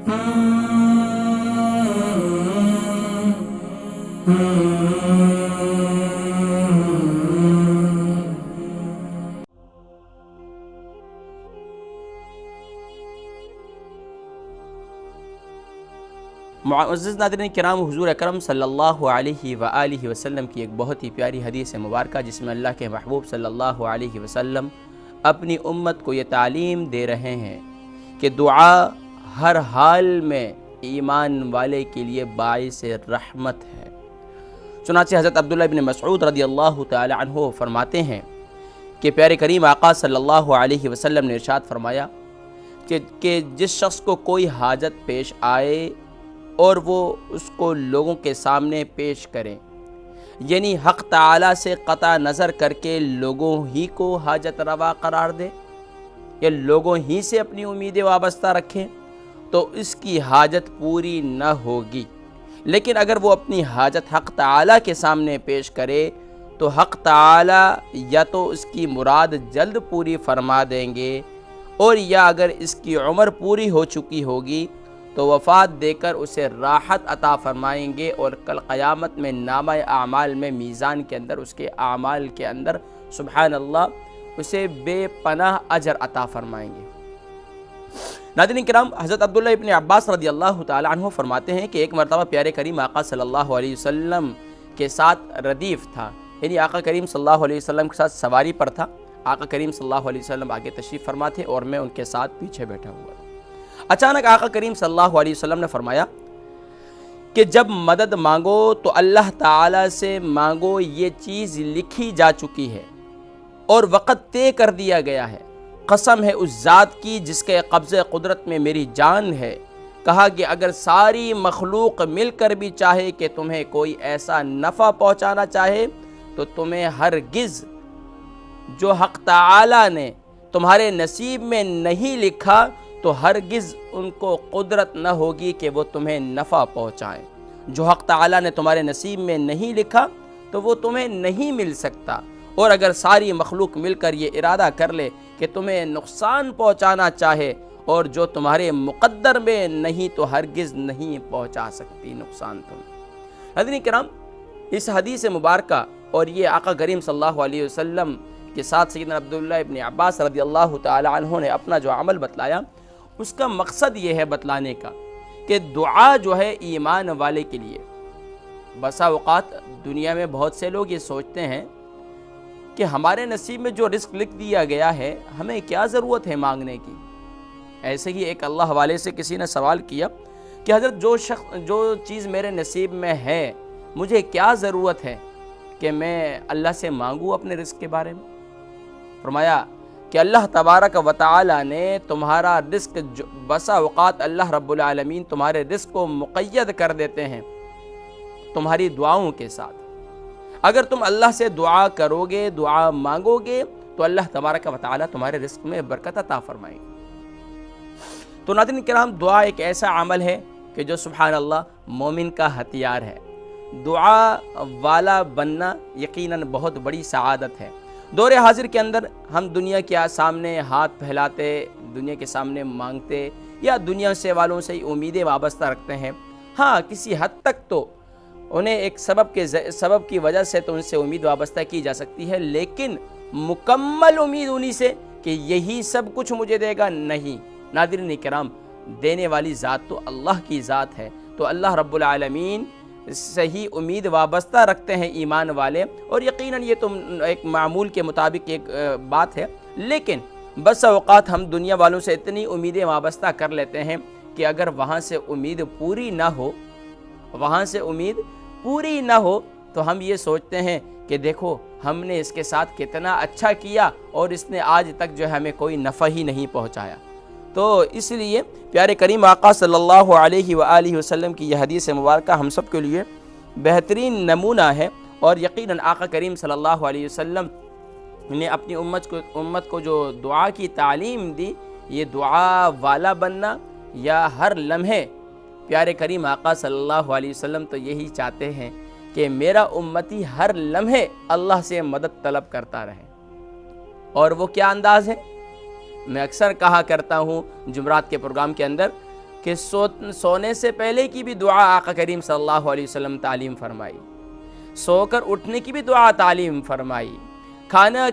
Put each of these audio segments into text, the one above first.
معزز ناظرین کرام، حضور اکرم صلی اللہ علیہ وآلہ وسلم کی ایک بہت ہی پیاری حدیث مبارکہ، جس میں اللہ کے محبوب صلی اللہ علیہ وسلم اپنی امت کو یہ تعلیم دے رہے ہیں کہ دعا ہر حال میں ایمان والے کے لیے باعث رحمت ہے۔ چنانچہ حضرت عبداللہ بن مسعود رضی اللہ تعالی عنہ فرماتے ہیں کہ پیارے کریم آقا صلی اللہ علیہ وسلم نے ارشاد فرمایا کہ جس شخص کو کوئی حاجت پیش آئے اور وہ اس کو لوگوں کے سامنے پیش کریں، یعنی حق تعالی سے قطع نظر کر کے لوگوں ہی کو حاجت روا قرار دے یا لوگوں ہی سے اپنی امیدیں وابستہ رکھیں، تو اس کی حاجت پوری نہ ہوگی۔ لیکن اگر وہ اپنی حاجت حق تعالی کے سامنے پیش کرے تو حق تعالی یا تو اس کی مراد جلد پوری فرما دیں گے، اور یا اگر اس کی عمر پوری ہو چکی ہوگی تو وفات دے کر اسے راحت عطا فرمائیں گے، اور کل قیامت میں نامہ اعمال میں میزان کے اندر اس کے اعمال کے اندر سبحان اللہ اسے بے پناہ اجر عطا فرمائیں گے۔ ناظرین کرام، حضرت عبداللہ ابن عباس رضی اللہ تعالی عنہ فرماتے ہیں کہ ایک مرتبہ پیارے کریم آقا صلی اللہ علیہ وسلم کے ساتھ ردیف تھا، یعنی آقا کریم صلی اللہ علیہ وسلم کے ساتھ سواری پر تھا۔ آقا کریم صلی اللہ علیہ وسلم آگے تشریف فرما تھے اور میں ان کے ساتھ پیچھے بیٹھا ہوا تھا۔ اچانک آقا کریم صلی اللہ علیہ وسلم نے فرمایا کہ جب مدد مانگو تو اللہ تعالی سے مانگو، یہ چیز لکھی جا چکی ہے اور وقت طے کر دیا گیا ہے۔ قسم ہے اس ذات کی جس کے قبضہ قدرت میں میری جان ہے، کہا کہ اگر ساری مخلوق مل کر بھی چاہے کہ تمہیں کوئی ایسا نفع پہنچانا چاہے تو تمہیں ہرگز جو حق تعالی نے تمہارے نصیب میں نہیں لکھا تو ہرگز ان کو قدرت نہ ہوگی کہ وہ تمہیں نفع پہنچائیں۔ جو حق تعالی نے تمہارے نصیب میں نہیں لکھا تو وہ تمہیں نہیں مل سکتا، اور اگر ساری مخلوق مل کر یہ ارادہ کر لے کہ تمہیں نقصان پہنچانا چاہے اور جو تمہارے مقدر میں نہیں تو ہرگز نہیں پہنچا سکتی نقصان تمہیں۔ حضرین کرام، اس حدیث مبارکہ اور یہ آقا کریم صلی اللہ علیہ وسلم کے ساتھ سیدنا عبداللہ ابن عباس رضی اللہ تعالی عنہ نے اپنا جو عمل بتلایا، اس کا مقصد یہ ہے بتلانے کا کہ دعا جو ہے ایمان والے کے لیے، بسا اوقات دنیا میں بہت سے لوگ یہ سوچتے ہیں کہ ہمارے نصیب میں جو رزق لکھ دیا گیا ہے ہمیں کیا ضرورت ہے مانگنے کی۔ ایسے ہی ایک اللہ والے سے کسی نے سوال کیا کہ حضرت جو چیز میرے نصیب میں ہے مجھے کیا ضرورت ہے کہ میں اللہ سے مانگوں اپنے رزق کے بارے میں؟ فرمایا کہ اللہ تبارک و تعالی نے تمہارا رزق بسا اوقات اللہ رب العالمین تمہارے رزق کو مقید کر دیتے ہیں تمہاری دعاؤں کے ساتھ۔ اگر تم اللہ سے دعا کرو گے، دعا مانگو گے تو اللہ تبارک و تعالی تمہارے رزق میں برکت عطا فرمائیں گے۔ تو ناظرین کرام، دعا ایک ایسا عمل ہے کہ جو سبحان اللہ مومن کا ہتھیار ہے۔ دعا والا بننا یقیناً بہت بڑی سعادت ہے۔ دور حاضر کے اندر ہم دنیا کے سامنے ہاتھ پھیلاتے، دنیا کے سامنے مانگتے یا دنیا سے والوں سے امیدیں وابستہ رکھتے ہیں۔ ہاں، کسی حد تک تو انہیں ایک سبب کی وجہ سے تو ان سے امید وابستہ کی جا سکتی ہے، لیکن مکمل امید انہی سے کہ یہی سب کچھ مجھے دے گا، نہیں۔ ناظرین کرام، دینے والی ذات تو اللہ کی ذات ہے، تو اللہ رب العالمین صحیح امید وابستہ رکھتے ہیں ایمان والے، اور یقیناً یہ تو ایک معمول کے مطابق ایک بات ہے، لیکن بس اوقات ہم دنیا والوں سے اتنی امیدیں وابستہ کر لیتے ہیں کہ اگر وہاں سے امید پوری نہ ہو تو ہم یہ سوچتے ہیں کہ دیکھو ہم نے اس کے ساتھ کتنا اچھا کیا اور اس نے آج تک جو ہے ہمیں کوئی نفع ہی نہیں پہنچایا۔ تو اس لیے پیارے کریم آقا صلی اللہ علیہ وآلہ وسلم کی یہ حدیث مبارکہ ہم سب کے لیے بہترین نمونہ ہے، اور یقیناً آقا کریم صلی اللہ علیہ وسلم نے اپنی امت کو جو دعا کی تعلیم دی، یہ دعا والا بننا یا ہر لمحے پیارے کریم آقا صلی اللہ علیہ وسلم تو یہی چاہتے ہیں کہ میرا امتی ہر لمحے اللہ سے مدد طلب کرتا رہے۔ اور وہ کیا انداز ہے؟ میں اکثر کہا کرتا ہوں جمعرات کے پروگرام کے اندر کہ سونے سے پہلے کی بھی دعا آقا کریم صلی اللہ علیہ وسلم تعلیم فرمائی، سو کر اٹھنے کی بھی دعا تعلیم فرمائی، کھانا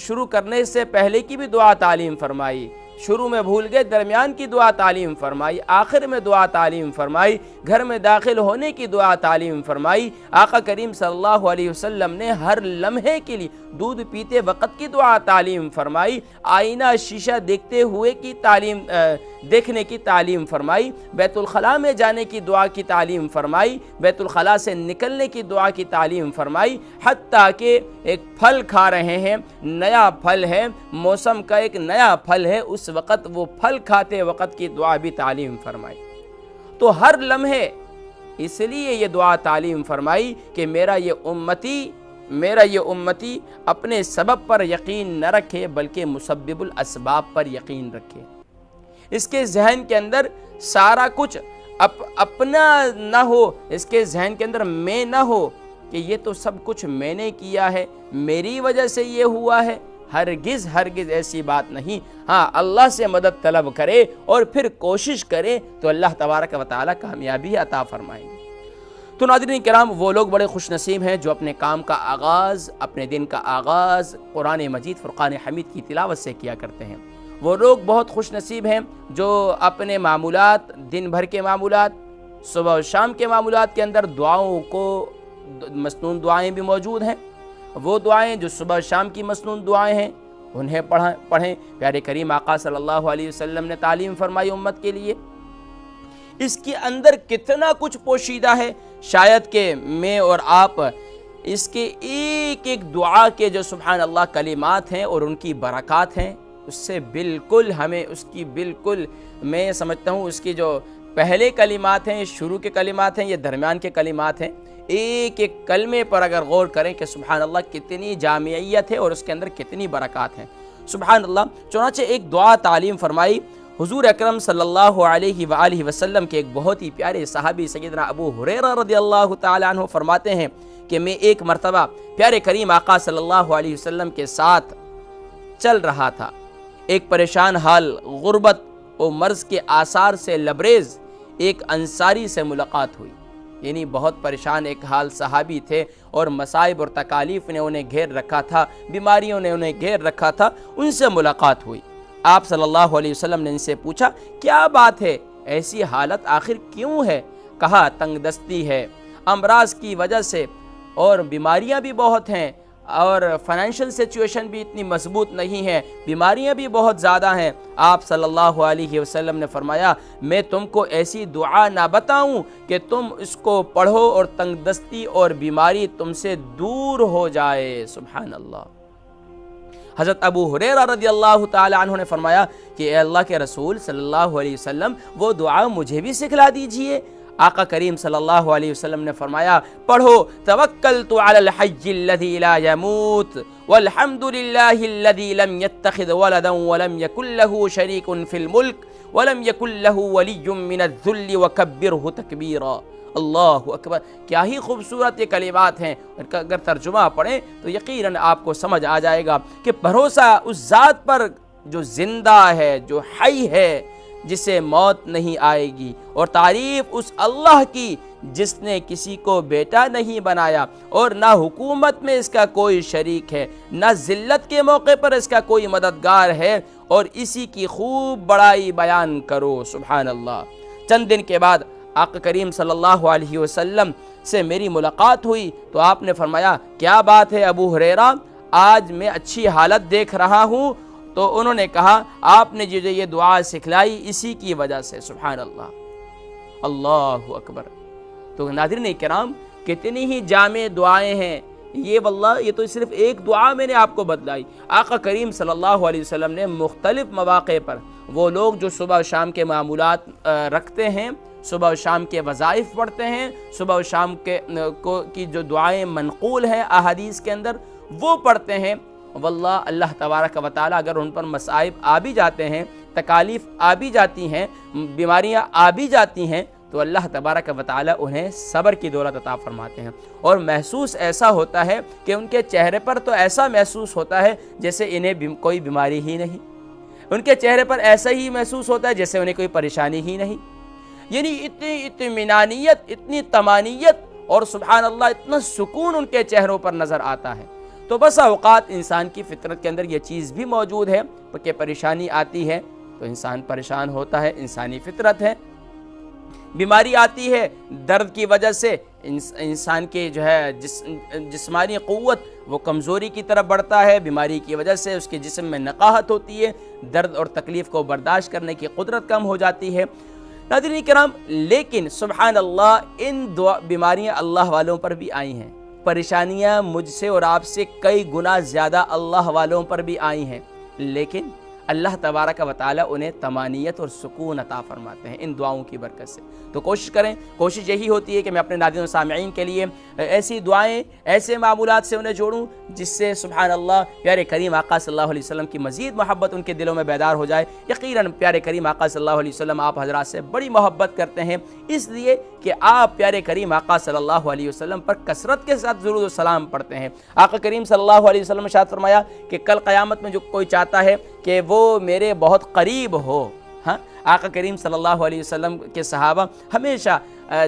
شروع کرنے سے پہلے کی بھی دعا تعلیم فرمائی، شروع میں بھول گئے درمیان کی دعا تعلیم فرمائی، آخر میں دعا تعلیم فرمائی، گھر میں داخل ہونے کی دعا تعلیم فرمائی۔ آقا کریم صلی اللہ علیہ وسلم نے ہر لمحے کے لیے دودھ پیتے وقت کی دعا تعلیم فرمائی، آئینہ شیشہ دیکھتے ہوئے کی دیکھنے کی تعلیم فرمائی، بیت الخلاء میں جانے کی دعا کی تعلیم فرمائی، بیت الخلاء سے نکلنے کی دعا کی تعلیم فرمائی، حتیٰ کہ ایک پھل کھا رہے ہیں، نیا پھل ہے، موسم کا ایک نیا پھل ہے، اس وقت وہ پھل کھاتے وقت کی دعا بھی تعلیم فرمائی۔ تو ہر لمحے اس لیے یہ دعا تعلیم فرمائی کہ میرا یہ امتی اپنے سبب پر یقین نہ رکھے بلکہ مسبب الاسباب پر یقین رکھے۔ اس کے ذہن کے اندر سارا کچھ اپنا نہ ہو، اس کے ذہن کے اندر میں نہ ہو کہ یہ تو سب کچھ میں نے کیا ہے، میری وجہ سے یہ ہوا ہے، ہرگز ایسی بات نہیں۔ ہاں، اللہ سے مدد طلب کرے اور پھر کوشش کرے تو اللہ تبارک و تعالی کامیابی عطا فرمائیں گے۔ تو ناظرین کرام، وہ لوگ بڑے خوش نصیب ہیں جو اپنے کام کا آغاز، اپنے دن کا آغاز قرآن مجید فرقان حمید کی تلاوت سے کیا کرتے ہیں۔ وہ لوگ بہت خوش نصیب ہیں جو اپنے معمولات، دن بھر کے معمولات، صبح و شام کے معمولات کے اندر دعاؤں کو، مسنون دعائیں بھی موجود ہیں، وہ دعائیں جو صبح و شام کی مسنون دعائیں ہیں انہیں پڑھیں۔ پیارے کریم آقا صلی اللہ علیہ وسلم نے تعلیم فرمائی امت کے لیے۔ اس کے اندر کتنا کچھ پوشیدہ ہے، شاید کہ میں اور آپ اس کے ایک ایک دعا کے جو سبحان اللہ کلمات ہیں اور ان کی برکات ہیں، اس سے بالکل ہمیں اس کی بالکل میں سمجھتا ہوں اس کی جو پہلے کلمات ہیں، شروع کے کلمات ہیں، یہ درمیان کے کلمات ہیں، ایک ایک کلمے پر اگر غور کریں کہ سبحان اللہ کتنی جامعیت ہے اور اس کے اندر کتنی برکات ہیں، سبحان اللہ۔ چنانچہ ایک دعا تعلیم فرمائی حضور اکرم صلی اللہ علیہ وآلہ وسلم کے ایک بہت ہی پیارے صحابی سیدنا ابو ہریرہ رضی اللہ تعالی عنہ فرماتے ہیں کہ میں ایک مرتبہ پیارے کریم آقا صلی اللہ علیہ وسلم کے ساتھ چل رہا تھا، ایک پریشان حال، غربت و مرض کے آثار سے لبریز ایک انصاری سے ملاقات ہوئی، یعنی بہت پریشان ایک حال صحابی تھے اور مصائب اور تکالیف نے انہیں گھیر رکھا تھا، بیماریوں نے انہیں گھیر رکھا تھا، ان سے ملاقات ہوئی۔ آپ صلی اللہ علیہ وسلم نے ان سے پوچھا کیا بات ہے، ایسی حالت آخر کیوں ہے؟ کہا تنگ دستی ہے، امراض کی وجہ سے، اور بیماریاں بھی بہت ہیں اور فائنینشیل سچویشن بھی اتنی مضبوط نہیں ہے، بیماریاں بھی بہت زیادہ ہیں۔ آپ صلی اللہ علیہ وسلم نے فرمایا میں تم کو ایسی دعا نہ بتاؤں کہ تم اس کو پڑھو اور تنگ دستی اور بیماری تم سے دور ہو جائے، سبحان اللہ۔ حضرت ابو ہریرہ رضی اللہ تعالی عنہ نے فرمایا کہ اے اللہ کے رسول صلی اللہ علیہ وسلم وہ دعا مجھے بھی سکھلا دیجئے۔ آقا کریم صلی اللہ علیہ وسلم نے فرمایا پڑھو توکلت علی الحی الذی لا یموت والحمد للہ الذی لم یتخذ ولدا ولم یکن له شریک فی الملک ولم یکن له ولی من الذل وکبرہ تکبیرا۔ اللہ اکبر، کیا ہی خوبصورت یہ کلمات ہیں، اگر ترجمہ پڑھیں تو یقیناً آپ کو سمجھ آ جائے گا کہ بھروسہ اس ذات پر جو زندہ ہے، جو حی ہے، جسے موت نہیں آئے گی، اور تعریف اس اللہ کی جس نے کسی کو بیٹا نہیں بنایا اور نہ حکومت میں اس کا کوئی شریک ہے، نہ ذلت کے موقع پر اس کا کوئی مددگار ہے، اور اسی کی خوب بڑائی بیان کرو، سبحان اللہ۔ چند دن کے بعد آقا کریم صلی اللہ علیہ وسلم سے میری ملاقات ہوئی تو آپ نے فرمایا کیا بات ہے ابو ہریرہ، آج میں اچھی حالت دیکھ رہا ہوں۔ تو انہوں نے کہا آپ نے مجھے یہ دعا سکھلائی اسی کی وجہ سے، سبحان اللہ، اللہ اکبر۔ تو ناظرین کرام کتنی ہی جامع دعائیں ہیں، یہ واللہ یہ تو صرف ایک دعا میں نے آپ کو بتلائی۔ آقا کریم صلی اللہ علیہ وسلم نے مختلف مواقع پر وہ لوگ جو صبح و شام کے معمولات رکھتے ہیں، صبح و شام کے وظائف پڑھتے ہیں، صبح و شام کی جو دعائیں منقول ہیں احادیث کے اندر وہ پڑھتے ہیں، واللہ اللہ تبارک و تعالی اگر ان پر مصائب آ بھی جاتے ہیں، تکالیف آ بھی جاتی ہیں، بیماریاں آ بھی جاتی ہیں، تو اللہ تبارک و تعالی انہیں صبر کی دولت عطا فرماتے ہیں، اور محسوس ایسا ہوتا ہے کہ ان کے چہرے پر تو ایسا محسوس ہوتا ہے جیسے انہیں کوئی بیماری ہی نہیں، ان کے چہرے پر ایسا ہی محسوس ہوتا ہے جیسے انہیں کوئی پریشانی ہی نہیں۔ یعنی اتنی اطمینانیت، اتنی طمانینت اور سبحان اللہ اتنا سکون ان کے چہروں پر نظر آتا ہے۔ تو بس اوقات انسان کی فطرت کے اندر یہ چیز بھی موجود ہے کہ پریشانی آتی ہے تو انسان پریشان ہوتا ہے، انسانی فطرت ہے۔ بیماری آتی ہے، درد کی وجہ سے انسان کے جو ہے جسمانی قوت وہ کمزوری کی طرف بڑھتا ہے، بیماری کی وجہ سے اس کے جسم میں نقاہت ہوتی ہے، درد اور تکلیف کو برداشت کرنے کی قدرت کم ہو جاتی ہے۔ ناظرین کرام، لیکن سبحان اللہ ان بیماریاں اللہ والوں پر بھی آئی ہیں، پریشانیاں مجھ سے اور آپ سے کئی گنا زیادہ اللہ والوں پر بھی آئی ہیں، لیکن اللہ تبارک و تعالی انہیں طمانینت اور سکون عطا فرماتے ہیں ان دعاؤں کی برکت سے۔ تو کوشش کریں، کوشش یہی ہوتی ہے کہ میں اپنے ناظرین و سامعین کے لیے ایسی دعائیں، ایسے معمولات سے انہیں جوڑوں جس سے سبحان اللہ پیارے کریم آقا صلی اللہ علیہ وسلم کی مزید محبت ان کے دلوں میں بیدار ہو جائے۔ یقیناً پیارے کریم آقا صلی اللہ علیہ وسلم آپ حضرات سے بڑی محبت کرتے ہیں، اس لیے کہ آپ پیارے کریم آقا صلی اللہ علیہ وسلم پر کثرت کے ساتھ درود و سلام پڑھتے ہیں۔ آقا کریم صلی اللہ علیہ وسلم نے ارشاد فرمایا کہ کل قیامت میں جو کوئی چاہتا ہے کہ وہ میرے بہت قریب ہو، ہاں، آقا کریم صلی اللہ علیہ وسلم کے صحابہ ہمیشہ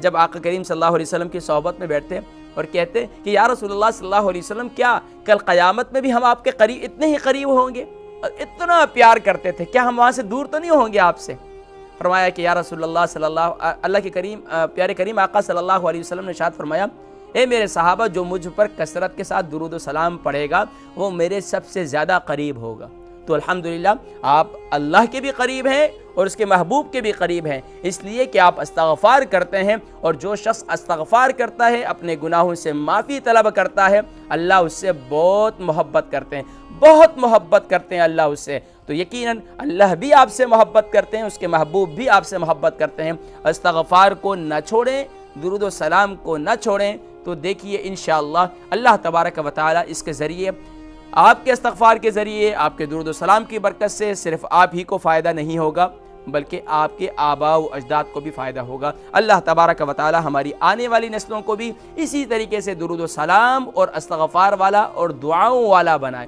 جب آقا کریم صلی اللہ علیہ وسلم کی صحبت میں بیٹھتے اور کہتے کہ یا رسول اللہ صلی اللہ علیہ وسلم کیا کل قیامت میں بھی ہم آپ کے قریب اتنے ہی قریب ہوں گے؟ اتنا پیار کرتے تھے، کیا ہم وہاں سے دور تو نہیں ہوں گے آپ سے؟ فرمایا کہ یا رسول اللہ اللہ کے کریم پیارے کریم آقا صلی اللہ علیہ وسلم نے ارشاد فرمایا، اے میرے صحابہ، جو مجھ پر کثرت کے ساتھ درود و سلام پڑھے گا وہ میرے سب سے زیادہ قریب ہوگا۔ تو الحمدللہ آپ اللہ کے بھی قریب ہیں اور اس کے محبوب کے بھی قریب ہیں، اس لیے کہ آپ استغفار کرتے ہیں، اور جو شخص استغفار کرتا ہے، اپنے گناہوں سے معافی طلب کرتا ہے، اللہ اس سے بہت محبت کرتے ہیں، بہت محبت کرتے ہیں اللہ اس سے۔ تو یقیناً اللہ بھی آپ سے محبت کرتے ہیں، اس کے محبوب بھی آپ سے محبت کرتے ہیں۔ استغفار کو نہ چھوڑیں، درود و سلام کو نہ چھوڑیں، تو دیکھیے انشاءاللہ اللہ تبارک و تعالی اس کے ذریعے، آپ کے استغفار کے ذریعے، آپ کے درود و سلام کی برکت سے صرف آپ ہی کو فائدہ نہیں ہوگا بلکہ آپ کے آباء و اجداد کو بھی فائدہ ہوگا۔ اللہ تبارک و تعالی ہماری آنے والی نسلوں کو بھی اسی طریقے سے درود و سلام اور استغفار والا اور دعاؤں والا بنائے۔